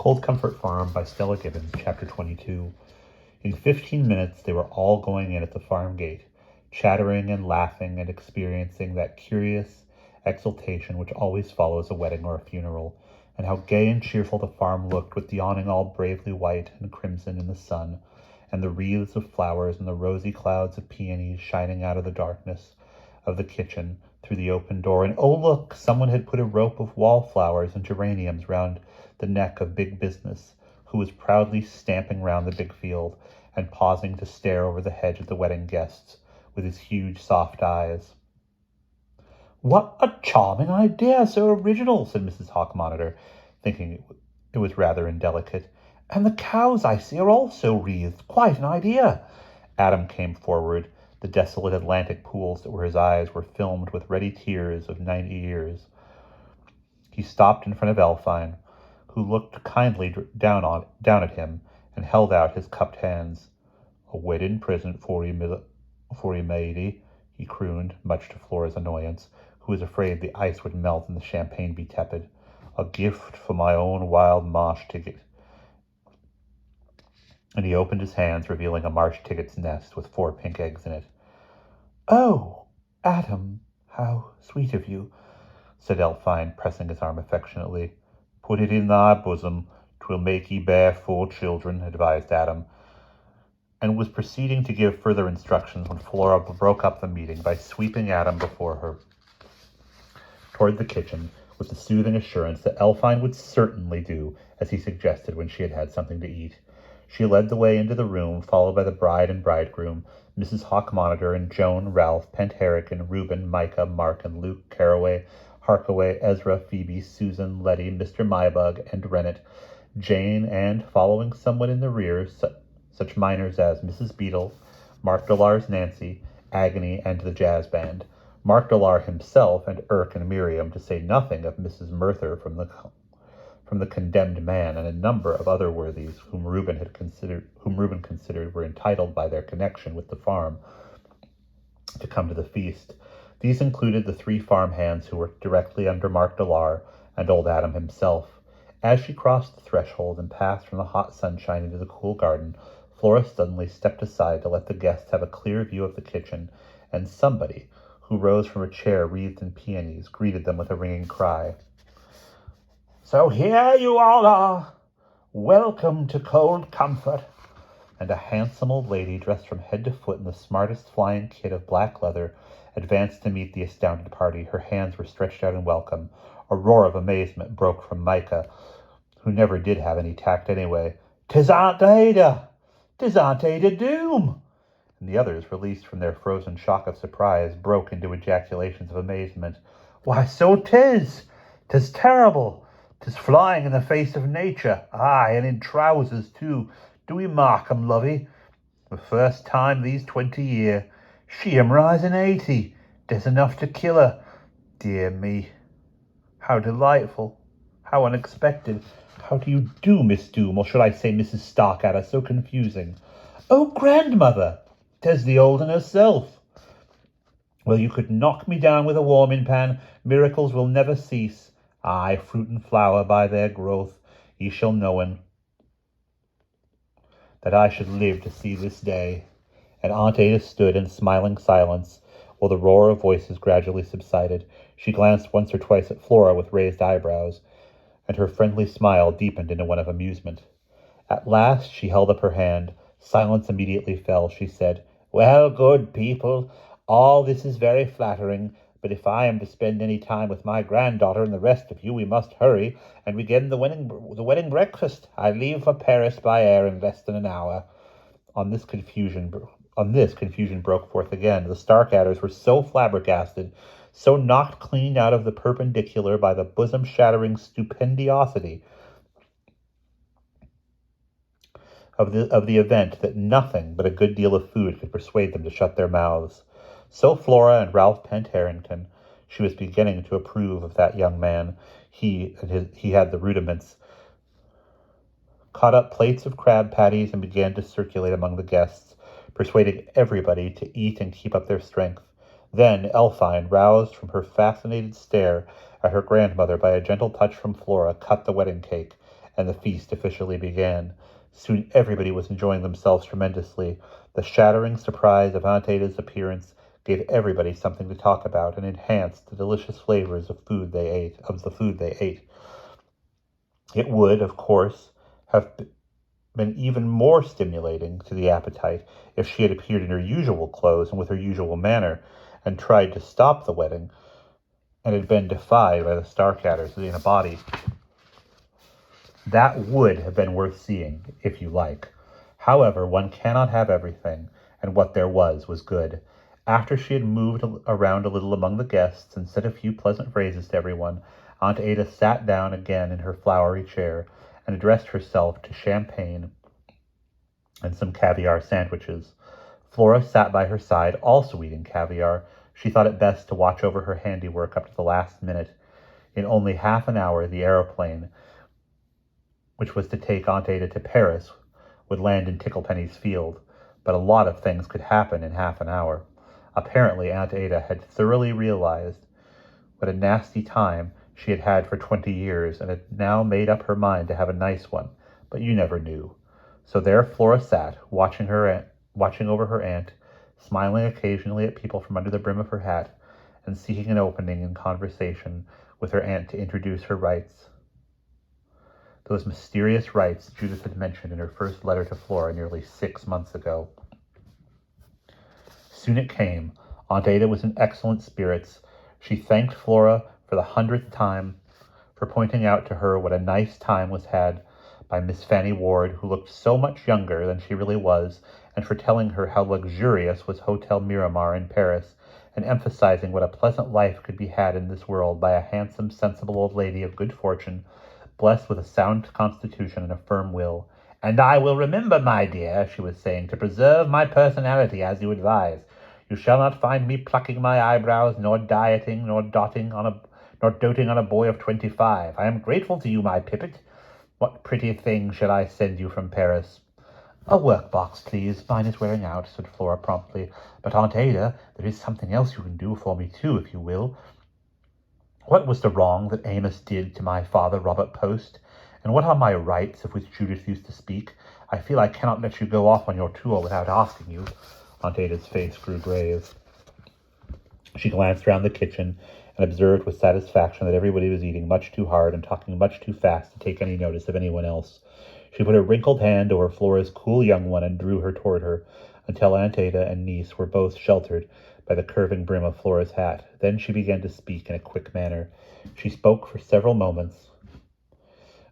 Cold Comfort Farm by Stella Gibbons, Chapter 22. In 15 minutes, they were all going in at the farm gate, chattering and laughing and experiencing that curious exultation which always follows a wedding or a funeral, and how gay and cheerful the farm looked with the awning all bravely white and crimson in the sun, and the wreaths of flowers and the rosy clouds of peonies shining out of the darkness of the kitchen through the open door. And oh look, someone had put a rope of wallflowers and geraniums round the neck of Big Business, who was proudly stamping round the big field and pausing to stare over the hedge at the wedding guests with his huge soft eyes. "What a charming idea, so original," said Mrs. Hawk-Monitor, thinking it was rather indelicate. "And the cows I see are also wreathed. Quite an idea." Adam came forward. The desolate Atlantic pools that were his eyes were filmed with ready tears of 90 years. He stopped in front of Elfine, who looked kindly down at him and held out his cupped hands. "A wedding present for you, matey," he crooned, much to Flora's annoyance, who was afraid the ice would melt and the champagne be tepid. "A gift for my own wild marsh ticket." And he opened his hands, revealing a marsh ticket's nest with 4 pink eggs in it. "Oh, Adam, how sweet of you," said Elfine, pressing his arm affectionately. "Put it in thy bosom. 'Twill make ye bear 4 children," advised Adam, and was proceeding to give further instructions when Flora broke up the meeting by sweeping Adam before her toward the kitchen with the soothing assurance that Elfine would certainly do as he suggested when she had had something to eat. She led the way into the room, followed by the bride and bridegroom, Mrs. Hawk-Monitor, and Joan, Ralph, Penn-Harrigan, Reuben, Micah, Mark, and Luke, Caraway, Harkaway, Ezra, Phoebe, Susan, Letty, Mr. Mybug, and Rennet, Jane, and, following somewhat in the rear, such minors as Mrs. Beadle, Mark Dollar's Nancy, Agony, and the jazz band, Mark Dollar himself, and Irk and Miriam, to say nothing of Mrs. Merthyr from the condemned man, and a number of other worthies whom Reuben considered were entitled by their connection with the farm to come to the feast. These included the 3 farm hands who worked directly under Mark Dollar and old Adam himself. As she crossed the threshold and passed from the hot sunshine into the cool garden, Flora suddenly stepped aside to let the guests have a clear view of the kitchen, and somebody, who rose from a chair wreathed in peonies, greeted them with a ringing cry. "So here you all are. Welcome to Cold Comfort." And a handsome old lady, dressed from head to foot in the smartest flying kit of black leather, advanced to meet the astounded party. Her hands were stretched out in welcome. A roar of amazement broke from Micah, who never did have any tact anyway. "'Tis Aunt Ada! 'Tis Aunt Ada Doom!" And the others, released from their frozen shock of surprise, broke into ejaculations of amazement. "Why, so 'tis! 'Tis terrible! 'Tis flying in the face of nature! Aye, and in trousers, too! Do we mark 'em, lovey? The first time these 20 year. She am rising 80. There's enough to kill her. Dear me. How delightful. How unexpected. How do you do, Miss Doom, or should I say Mrs. Starkadder, so confusing? Oh, grandmother, 'tis the old un herself. Well, you could knock me down with a warming pan. Miracles will never cease. Aye, fruit and flower by their growth. Ye shall knowen that I should live to see this day." And Aunt Ada stood in smiling silence while the roar of voices gradually subsided. She glanced once or twice at Flora with raised eyebrows, and her friendly smile deepened into one of amusement. At last she held up her hand. Silence immediately fell. She said, "Well, good people, all this is very flattering, but if I am to spend any time with my granddaughter and the rest of you, we must hurry and begin the wedding breakfast. I leave for Paris by air in less than an hour." On this confusion broke forth again. The Starkadders were so flabbergasted, so knocked clean out of the perpendicular by the bosom-shattering stupendiosity of the event, that nothing but a good deal of food could persuade them to shut their mouths. So Flora and Ralph Penn-Harrigan, she was beginning to approve of that young man. He had the rudiments, caught up plates of crab patties and began to circulate among the guests, persuading everybody to eat and keep up their strength. Then Elfine, roused from her fascinated stare at her grandmother by a gentle touch from Flora, cut the wedding cake, and the feast officially began. Soon everybody was enjoying themselves tremendously. The shattering surprise of Aunt Ada's appearance gave everybody something to talk about and enhanced the delicious flavors of the food they ate. It would, of course, have been even more stimulating to the appetite if she had appeared in her usual clothes and with her usual manner, and tried to stop the wedding, and had been defied by the Starcatters in a body. That would have been worth seeing, if you like. However, one cannot have everything, and what there was good. After she had moved around a little among the guests and said a few pleasant phrases to everyone, Aunt Ada sat down again in her flowery chair and addressed herself to champagne and some caviar sandwiches. Flora sat by her side, also eating caviar. She thought it best to watch over her handiwork up to the last minute. In only half an hour, the aeroplane, which was to take Aunt Ada to Paris, would land in Ticklepenny's field. But a lot of things could happen in half an hour. Apparently, Aunt Ada had thoroughly realized what a nasty time she had had for 20 years, and had now made up her mind to have a nice one, but you never knew. So there Flora sat, watching over her aunt, smiling occasionally at people from under the brim of her hat, and seeking an opening in conversation with her aunt to introduce her rights. Those mysterious rights Judith had mentioned in her first letter to Flora nearly 6 months ago. Soon it came. Aunt Ada was in excellent spirits. She thanked Flora for the 100th time for pointing out to her what a nice time was had by Miss Fanny Ward, who looked so much younger than she really was, and for telling her how luxurious was Hotel Miramar in Paris, and emphasizing what a pleasant life could be had in this world by a handsome, sensible old lady of good fortune, blessed with a sound constitution and a firm will. "And I will remember, my dear," she was saying, "to preserve my personality as you advise. You shall not find me plucking my eyebrows, nor dieting, nor doting on a boy of 25. I am grateful to you, my Pippet. What pretty thing shall I send you from Paris?" "A work-box, please. Mine is wearing out," said Flora promptly. "But, Aunt Ada, there is something else you can do for me, too, if you will. What was the wrong that Amos did to my father, Robert Post? And what are my rights, of which Judith used to speak? I feel I cannot let you go off on your tour without asking you." Aunt Ada's face grew grave. She glanced round the kitchen and observed with satisfaction that everybody was eating much too hard and talking much too fast to take any notice of anyone else. She put her wrinkled hand over Flora's cool young one and drew her toward her, until Aunt Ada and niece were both sheltered by the curving brim of Flora's hat. Then she began to speak in a quick manner. She spoke for several moments.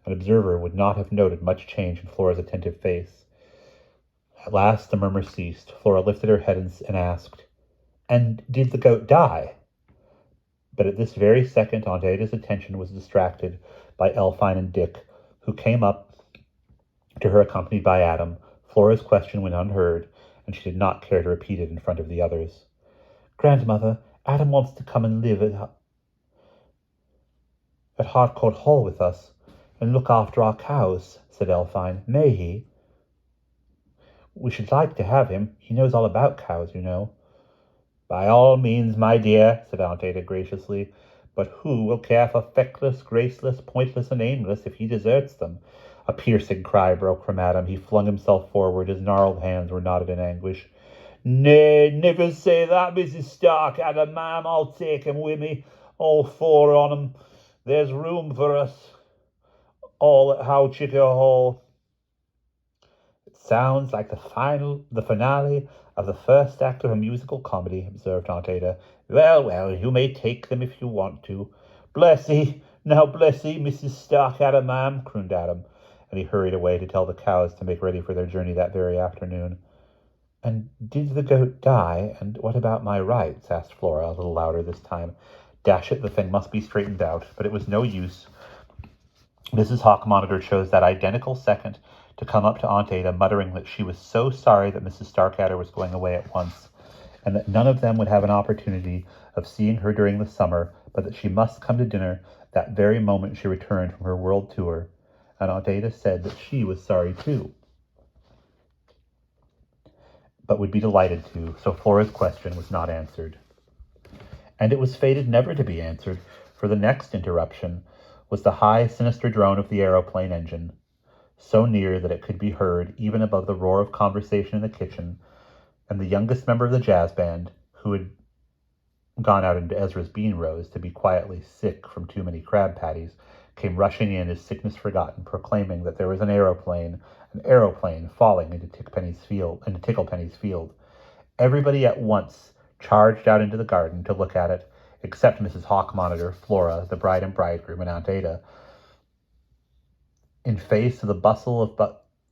An observer would not have noted much change in Flora's attentive face. At last the murmur ceased. Flora lifted her head and asked, "And did the goat die?" But at this very second Aunt Ada's attention was distracted by Elfine and Dick, who came up to her accompanied by Adam. Flora's question went unheard, and she did not care to repeat it in front of the others. "Grandmother, Adam wants to come and live at Harcourt Hall with us and look after our cows," said Elfine. "May he?" "We should like to have him. He knows all about cows, you know." "By all means, my dear," said Aunt Ada graciously. "But who will care for feckless, graceless, pointless, and aimless if he deserts them?" A piercing cry broke from Adam. He flung himself forward. His gnarled hands were knotted in anguish. "Nay, never say that, Mrs. Starkadder, ma'am. I'll take him with me, all four on 'em. There's room for us all at Howchicker Hall." "It sounds like the finale of the first act of a musical comedy," observed Aunt Ada. Well, you may take them if you want to." "Bless 'ee, Mrs. Starkadder, ma'am," crooned Adam, and he hurried away to tell the cows to make ready for their journey that very afternoon. "And did the goat die? And what about my rights?" asked Flora, a little louder this time. Dash it, the thing must be straightened out. But it was no use. Mrs. Hawkmonitor chose that identical second to come up to Aunt Ada, muttering that she was so sorry that Mrs. Starkadder was going away at once, and that none of them would have an opportunity of seeing her during the summer, but that she must come to dinner that very moment she returned from her world tour. And Aunt Ada said that she was sorry too, but would be delighted to, so Flora's question was not answered. And it was fated never to be answered, for the next interruption was the high, sinister drone of the aeroplane engine, so near that it could be heard even above the roar of conversation in the kitchen, and the youngest member of the jazz band, who had gone out into Ezra's bean rows to be quietly sick from too many crab patties, came rushing in, his sickness forgotten, proclaiming that there was an aeroplane falling into Ticklepenny's field. Everybody at once charged out into the garden to look at it, except Mrs. Hawk-Monitor, Flora, the bride and bridegroom, and Aunt Ada. In face of the bustle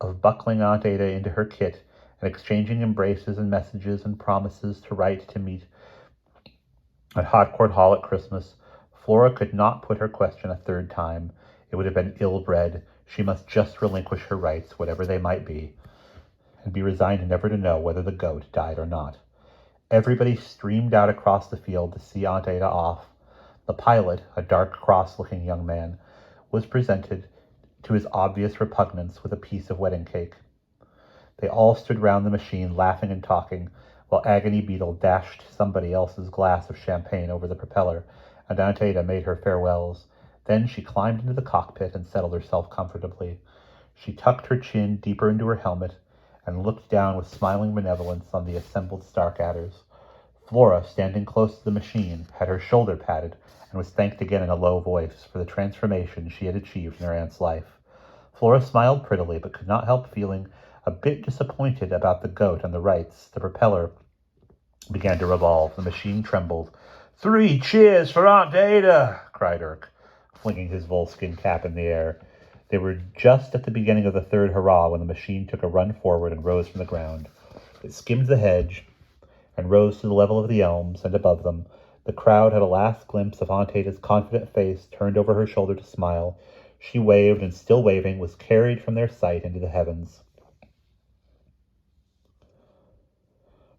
of buckling Aunt Ada into her kit and exchanging embraces and messages and promises to write to meet at Harcourt Hall at Christmas, Flora could not put her question a third time. It would have been ill-bred. She must just relinquish her rights, whatever they might be, and be resigned never to know whether the goat died or not. Everybody streamed out across the field to see Aunt Ada off. The pilot, a dark, cross-looking young man, was presented to his obvious repugnance with a piece of wedding cake. They all stood round the machine, laughing and talking, while Agony Beetle dashed somebody else's glass of champagne over the propeller, and Aunt Ada made her farewells. Then she climbed into the cockpit and settled herself comfortably. She tucked her chin deeper into her helmet and looked down with smiling benevolence on the assembled Starkadders. Flora, standing close to the machine, had her shoulder patted and was thanked again in a low voice for the transformation she had achieved in her aunt's life. Flora smiled prettily, but could not help feeling a bit disappointed about the goat and the rights. The propeller began to revolve. The machine trembled. "3 cheers for Aunt Ada!" cried Urk, flinging his Volskin cap in the air. They were just at the beginning of the third hurrah when the machine took a run forward and rose from the ground. It skimmed the hedge and rose to the level of the elms, and above them, the crowd had a last glimpse of Aunt Ada's confident face turned over her shoulder to smile. She waved, and still waving, was carried from their sight into the heavens.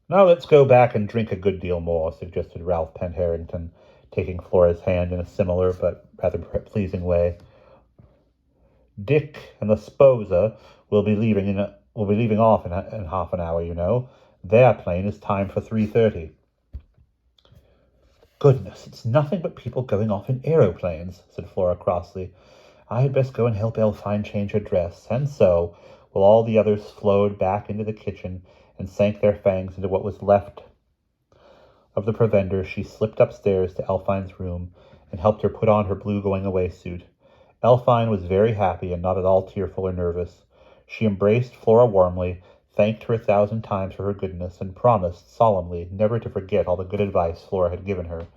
"Now let's go back and drink a good deal more," suggested Ralph Penharrington, taking Flora's hand in a similar but rather pleasing way. "Dick and the Sposa will be leaving off in half an hour, you know. Their plane is timed for 3:30. "Goodness, it's nothing but people going off in aeroplanes," said Flora crossly. "I had best go and help Elfine change her dress." And so, while all the others flowed back into the kitchen and sank their fangs into what was left of the provender, she slipped upstairs to Elfine's room and helped her put on her blue going-away suit. Elfine was very happy and not at all tearful or nervous. She embraced Flora warmly, thanked her 1,000 times for her goodness, and promised solemnly never to forget all the good advice Flora had given her.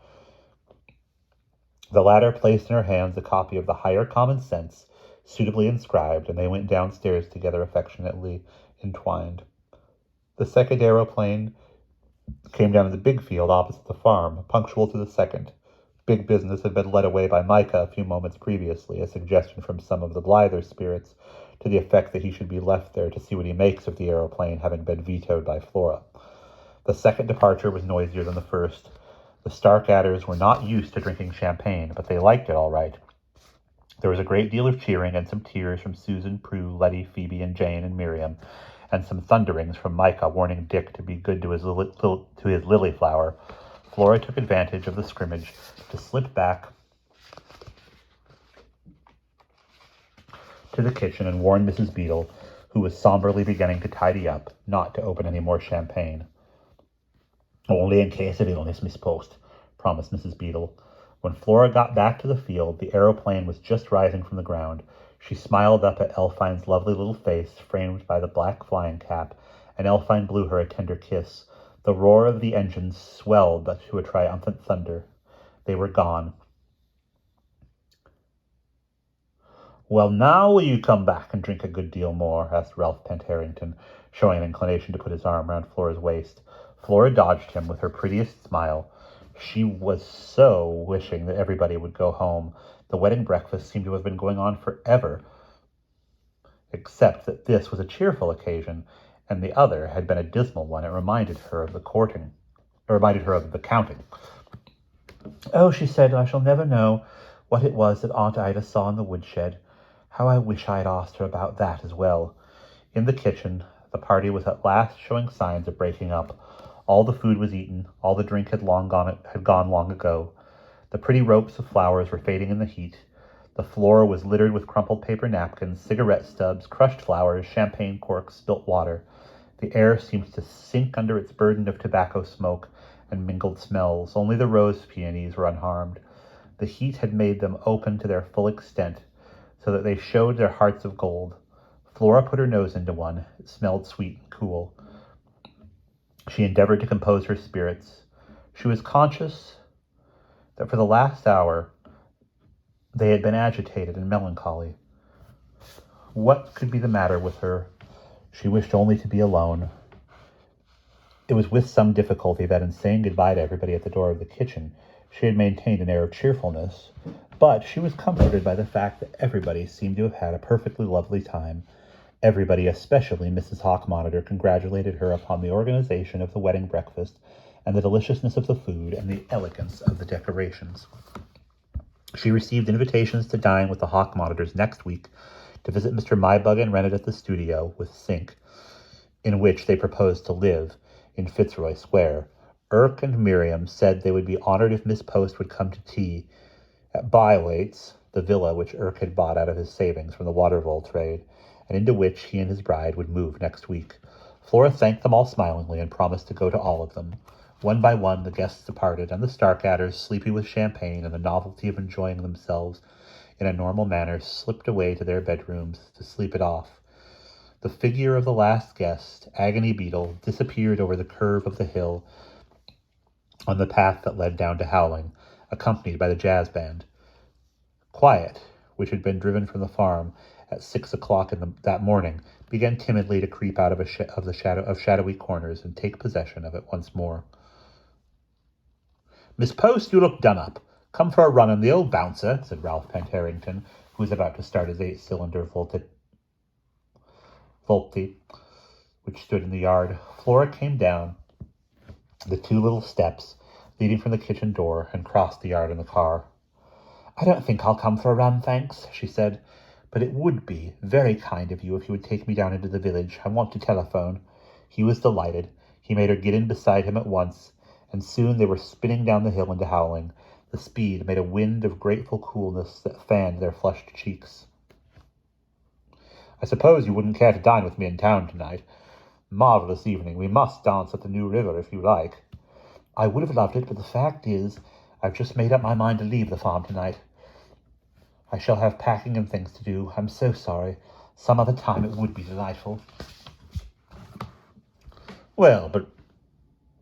The latter placed in her hands a copy of the Higher Common Sense, suitably inscribed, and they went downstairs together, affectionately entwined. The second aeroplane came down to the big field opposite the farm, punctual to the second. Big Business had been led away by Micah a few moments previously, a suggestion from some of the blither spirits to the effect that he should be left there to see what he makes of the aeroplane, having been vetoed by Flora. The second departure was noisier than the first. The Starkadders were not used to drinking champagne, but they liked it all right. There was a great deal of cheering and some tears from Susan, Prue, Letty, Phoebe, and Jane, and Miriam, and some thunderings from Micah warning Dick to be good to his lily flower. Flora took advantage of the scrimmage to slip back to the kitchen and warn Mrs. Beetle, who was somberly beginning to tidy up, not to open any more champagne. "Only in case of illness, Miss Post," promised Mrs. Beetle. When Flora got back to the field, the aeroplane was just rising from the ground. She smiled up at Elfine's lovely little face, framed by the black flying cap, and Elfine blew her a tender kiss. The roar of the engines swelled to a triumphant thunder. They were gone. "Well, now will you come back and drink a good deal more?" asked Ralph Penharrington, showing an inclination to put his arm round Flora's waist. Flora dodged him with her prettiest smile. She was so wishing that everybody would go home. The wedding breakfast seemed to have been going on forever, except that this was a cheerful occasion, and the other had been a dismal one. It reminded her of the counting. "Oh," she said, "I shall never know what it was that Aunt Ida saw in the woodshed. How I wish I had asked her about that as well." In the kitchen, the party was at last showing signs of breaking up. All the food was eaten, all the drink had gone long ago. The pretty ropes of flowers were fading in the heat. The floor was littered with crumpled paper napkins, cigarette stubs, crushed flowers, champagne corks, spilt water. The air seemed to sink under its burden of tobacco smoke and mingled smells. Only the rose peonies were unharmed. The heat had made them open to their full extent, so that they showed their hearts of gold. Flora put her nose into one. It smelled sweet and cool. She endeavored to compose her spirits. She was conscious that for the last hour they had been agitated and melancholy. What could be the matter with her? She wished only to be alone. It was with some difficulty that in saying goodbye to everybody at the door of the kitchen, she had maintained an air of cheerfulness, but she was comforted by the fact that everybody seemed to have had a perfectly lovely time. Everybody, especially Mrs. Hawkmonitor, congratulated her upon the organization of the wedding breakfast and the deliciousness of the food and the elegance of the decorations. She received invitations to dine with the Hawkmonitors next week, to visit Mr. Mybug and rent it at the studio with Sink, in which they proposed to live, in Fitzroy Square. Irk and Miriam said they would be honored if Miss Post would come to tea at Bywaite's, the villa which Irk had bought out of his savings from the Watervole trade, and into which he and his bride would move next week. Flora thanked them all smilingly and promised to go to all of them. One by one the guests departed, and the Starkatters, sleepy with champagne and the novelty of enjoying themselves in a normal manner, slipped away to their bedrooms to sleep it off. The figure of the last guest, Agony Beetle, disappeared over the curve of the hill on the path that led down to Howling, accompanied by the jazz band. Quiet, which had been driven from the farm at 6 o'clock that morning, began timidly to creep out of shadowy corners and take possession of it once more. "Miss Post, you look done up. Come for a run in the old bouncer," said Ralph Pentarrington, who was about to start his 8-cylinder Volti, which stood in the yard. Flora came down the 2 little steps leading from the kitchen door and crossed the yard in the car. "I don't think I'll come for a run, thanks," she said, "but it would be very kind of you if you would take me down into the village. I want to telephone." He was delighted. He made her get in beside him at once, and soon they were spinning down the hill into Howling. The speed made a wind of grateful coolness that fanned their flushed cheeks. "I suppose you wouldn't care to dine with me in town tonight. Marvelous evening. We must dance at the New River if you like." "I would have loved it, but the fact is, I've just made up my mind to leave the farm tonight. I shall have packing and things to do. I'm so sorry. Some other time it would be delightful." "Well, but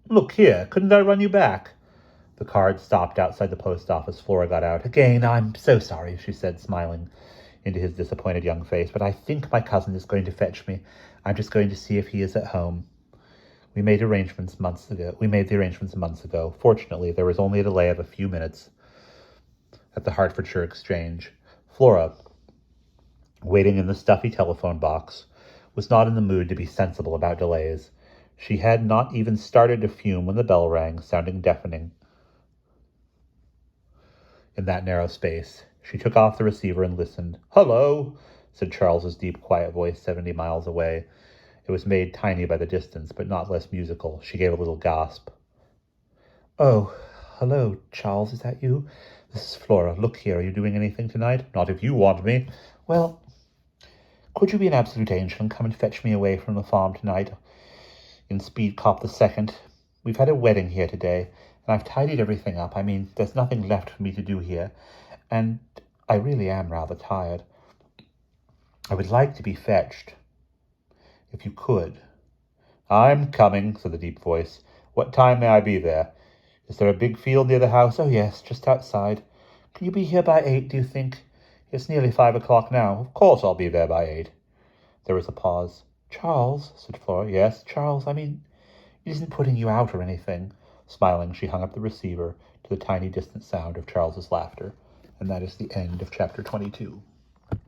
look here, couldn't I run you back?" The car stopped outside the post office. Flora got out. "Again, I'm so sorry," she said, smiling into his disappointed young face, "but I think my cousin is going to fetch me. I'm just going to see if he is at home. We made the arrangements months ago. Fortunately, there was only a delay of a few minutes at the Hertfordshire Exchange." Flora, waiting in the stuffy telephone box, was not in the mood to be sensible about delays. She had not even started to fume when the bell rang, sounding deafening in that narrow space. She took off the receiver and listened. "Hello," said Charles's deep, quiet voice 70 miles away. It was made tiny by the distance, but not less musical. She gave a little gasp. "Oh, hello, Charles, is that you? This is Flora. Look here, are you doing anything tonight?" "Not if you want me." "Well, could you be an absolute angel and come and fetch me away from the farm tonight in Speed Cop II? We've had a wedding here today, and I've tidied everything up. I mean, there's nothing left for me to do here, and I really am rather tired. I would like to be fetched, if you could." "I'm coming," said the deep voice. "What time may I be there? Is there a big field near the house?" "Oh, yes, just outside. Can you be here by 8, do you think? It's nearly 5 o'clock now." "Of course I'll be there by 8. There was a pause. "Charles," said Flora. "Yes?" "Charles, I mean, it isn't putting you out or anything." Smiling, she hung up the receiver to the tiny distant sound of Charles's laughter. And that is the end of chapter 22.